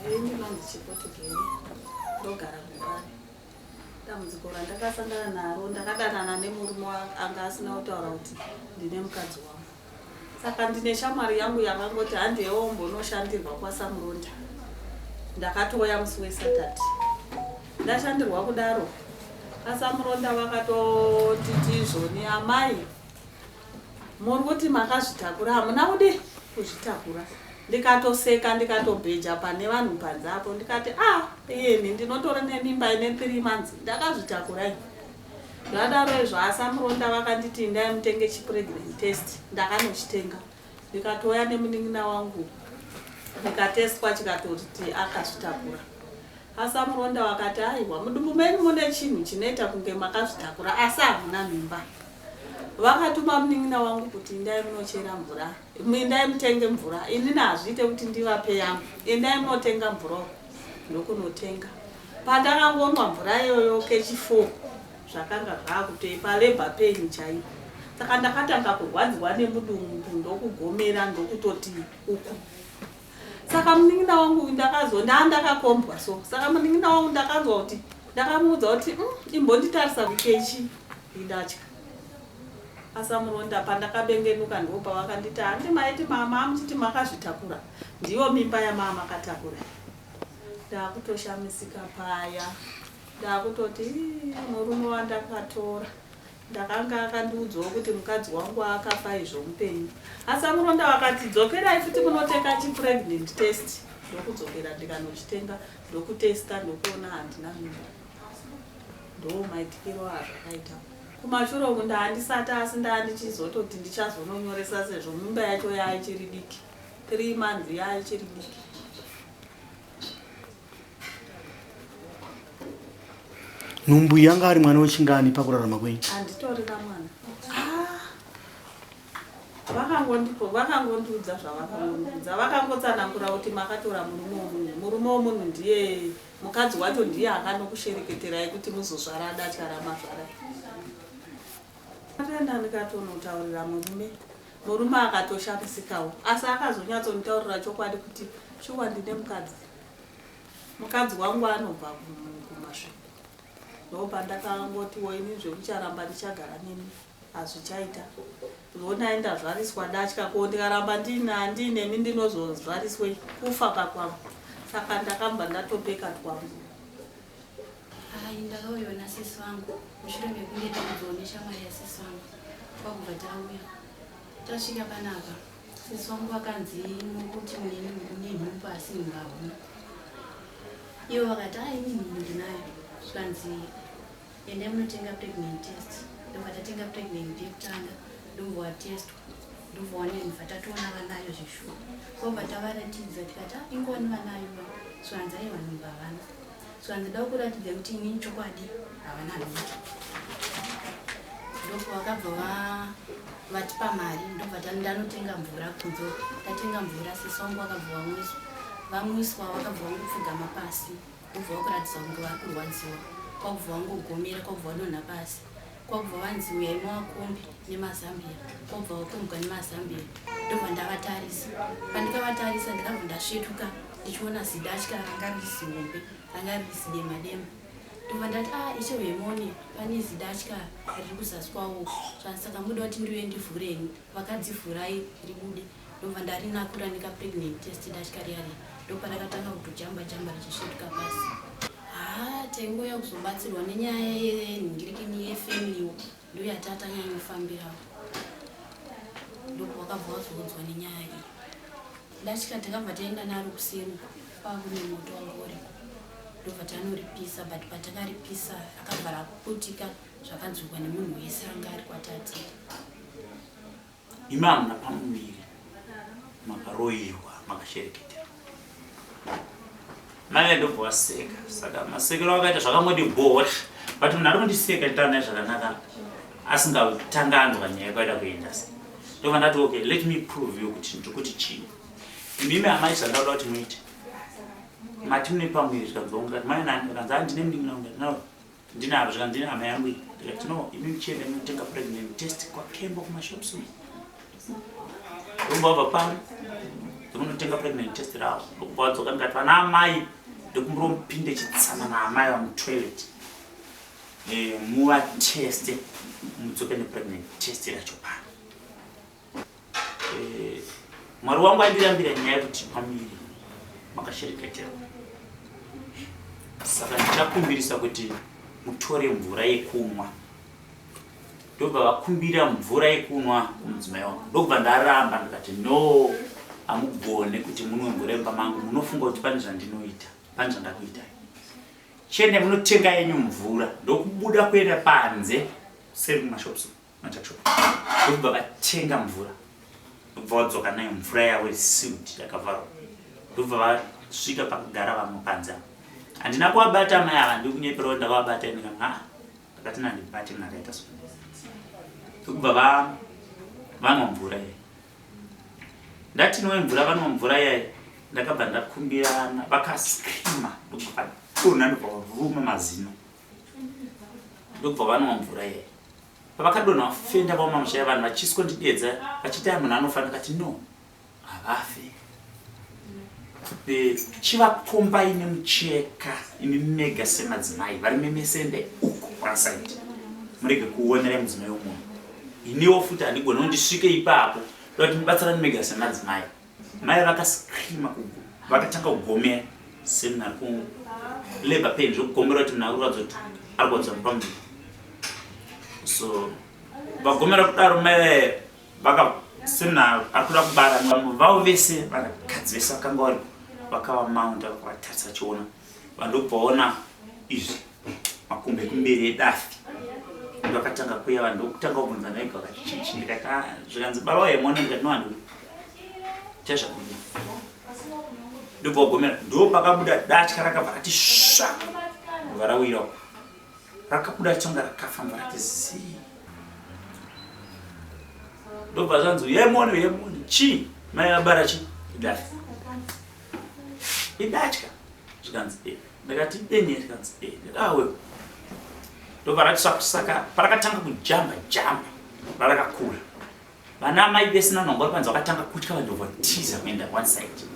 ndinonzi Chipo Tigere, ndogara nguva. Dambudziko randakasangana naro, ndakadanana nemurume anga asina kutaura kuti ndine mukadzi wangu. Saka ndine shamwari yangu yakangoti handiyewo mbonoshandirwa kwasamuronda. Ndakatoya musi weSatati. Ndashandirwa kudaro. Asamuronda vakatoti tizvoni amai. Muri kuti makazvitakura, hamuna kudi kuzvitakura. Ndikatoseka ndikatobheja pane vanhu panze apo ndikati iyeni ndinotora nemimba ine 3 months ndakazvitakura. Ndadaro izvo asamuronda vakanditi endai mutenge chipregnant test. Ndakanochitenga. Ndikatoya nemunin'ina wangu. Ndikatestwa chikatoti akazvitakura. Asamuronda vakati aiwa mudumbu menyu mune chinhu chinoita kunge makazvitakura asi hamuna mimba. Vakatuma munin'ina wangu kuti endai munochera mvura. Endai mutenge mvura. Inini hazviite kuti ndivape yangu. Endai munotenga mvura. Ndokunotenga. Pandakangonwa mvura iyoyo kechi4 zvakanga zvakutoi palabor pain chaipo. Saka ndakatanga kurwadziwa nemudumbu ndokugomera ndokutoti uku. Saka munin'ina wangu ndakakombwa so. Saka munin'ina wangu ndakanzwa kuti ndakamuudza kuti imbonditarisa kukechi ndatya. Asamuronda pandakabengenuka ndopa vakanditi handi maiti mama muchiti makazvitakura. Ndiyo mimba yamama makatakura. Ndakutoshamisika paya. Ndakutoti murume wandakatora. Ndakanga akandiudzawo kuti mukadzi wangu akafa izvo mupenyu. Asamuronda vakati dzokerai futi kunotenga chipregnant test. Ndokudzokera ndikanochitenga, ndokutesta ndokuona handina mimba. Ndo maitikiro azvakaita. Kumashure uku ndahandisati asi ndandichizototi ndichazononyoresa sezvo mimba yacho yaichiri diki. 3 months yaichiri diki. Nhumbu yanga ari mwana wechingani pakurarama kwenyu? Handitorina mwana. Vakangondiudza zvavakangondiudza. Vakangotsanangura kuti makatora murume womunhu. Murume womunhu ndiye mukadzi wacho ndiye akanokushereketerai kuti muzozvara datya ramazvara. Ndakaenda ndikatonotaurira murume akatoshamisikawo. Asi akazonyatsonitaurira chokwadi kuti shuwa ndine mukadzi wangu anobva kumasvingo. Ndopandakangoti woini zvekucharamba ndichagara nemi hazvichaita. Ndinoenda zvariswa datya ko ndikaramba ndinemi ndinozozvariswei kufa pakwangu. Saka ndakamba ndatopeka kwangu. Ndakauya sesi wangu mushure mekunge takuzoone shamwari yasesi wangu kwakubva tauya tasvika panapa. Sesi wangu akanzi mukuti mune nhumbu asi mungahuna. Ivo vakati ini nhumbu ndinayo. Zvikanzi endai munotenga pregnant test. Ndobva tatenga pregnant yekutanga ndobva watestwa ndobva wanebva tatoona vanayo zvishuu. Kobva tavaratidza tikati ingoni vanayo. Zvikanzi aiwa nhumbu havana. Zvikanzi da kuratidza kuti inini chokwadi havana nhumbu. Ndobva vakabva vatipa mari ndobva ndanotenga mvura kunze. Tatenga mvura sesi wangu vakabva vamwiswa vakabva vangopfugama pasi. Kwakubva vakuratidza kunge vari kurwadziwa. Kwakubva vangogomera kwakubva vanonha pasi. Kwakubva vanzi uyai muvakombe nemazambia. Kwakubva vakombwa nemazambia. Ndobva ndavatarisa. Pandikavatarisa ndikabva ndasvetuka ndichiona zidatya ranga risi hombe ranga risi dema. Ndobva ndati ishe wemone pane zidatya riri kuzasi kwawo. Saka muda kuti ndiuye ndivhureni. Vakadzivhurai ribude. Ndobva ndarinakura nekapregnant test datya riyari. Ndoparakatanga kutojamba richisvetuka pasi. Taingoya kuzobatsirwa nenyaya yenhingirikini yefamily ndoyatatanyanyofambirawo. Ndobva vakabva vazoudzwa nenyaya iyi. Datya takabva taenda naro kusemu kwakune moto wangu uripo. Ndobva tanoripisa but patakaripisa akabva raputika zvakadzurwa nemunhu wese anga ari kwatati. Imi hamuna pamuviri makaroyiwa makashereketera. Maya ndobva waseka. Saka masekero akaita zvakangodi bhora. But munhu ari kundiseka nditaura zvakanaka asingatangandwa nyaya yakaita kuenda sei. Ndobva ndati okay, let me prove you kuti ndikuti chii. Mimi amai zvandakuda kuti muite. Mati mune pamuviri zvikanzonga kuti mai kanza ndine munin'ina wangu no ndinavo zvikanzi ndine hama yangu ndikati no imi muchienda munotenga pregnant test kwakembo kumashops. Ndobva wabva pano ndokunotenga pregnant test ravo ndokubva wadzoka ndikati vana amai ndokumboromupinde chitsama naamai vamutoilet muvateste mudzoke nepregnant test racho pano. Mwari wangu andirambira nyaya yekuti pamiri makashereketera, saka ndichakumbirisa kuti mutore mvura yekunwa. Ndobva vakumbira mvura yekunwa kumudzimai wangu, ndobva ndaramba ndikati no, hamugone kuti munwe mvura yemba mangu, munofunga kuti pane zvandinoita, pane zvandakuita. Chende munotenga yenyu mvura, ndokubuda kuenda panze seri mumashops machakshopu, ndobva vatenga mvura, ndobva vadzoka nayo mvura yavo sealed yakavharwa, ndobva vasvika pakugara vamwe panze. Handina kuvabata mai ava, ndikunyeperawo ndakavabata ndikati ndakati nandibate makaita so. Ndobva vanwa mvura yayi. Ndati nwe mvura vanwa mvura yayi, ndakabva ndakumbirana vakaskrima, ndobva vadonha ndobva varuma mazino. Ndobva vanwa mvura yayi. Pavakadonha vafenda vamamusha vanhu vachiswondidedza vachiti munhu anofanira, kati no, havafe. Chivakomba ine mucheka ine mega semadzimai vari memesende uko kwasaidi, murege kuonera mudzimai womunhu. Iniwo futi handigona kuti ndisvike ipapo kuti mubatsirane mega semadzimai. Mai vakaskrima, vakatanga kugomera semunhu ari kulabor pain, zvokugomera kuti munhu ari kuratidza kuti ari kurwadza pamuviri. So vagomera kudaro mai semunhu ari kuda kubara, vamwe vavo vese vanakadzi vese vakanga vari vakavamaunda vakavatarisa chiona, vandobva vaona izvi makumbo ekumberi edafi. Ndakatanga kuya vanhu ndokutanga kubvunza naika vakachichi, ndikati zvikanzi baba wayemona, ndikati no handui chazvakudini. Ndobva wagomera, ndopakabuda datya rakabva rati sva, ndobva rawirawo, rakabuda richonga rakafa, ndobva rati zii. Ndobva zvanzi yemoni chi mai abara chi idafi idatya, zvikanzi ndikati deni, zvikanzi awe. Ndobva ratisaka parakatanga kujamba rarakakura, vana mai vese nanhongo vari panze vakatanga kutya, vandobva tiza kuenda one side.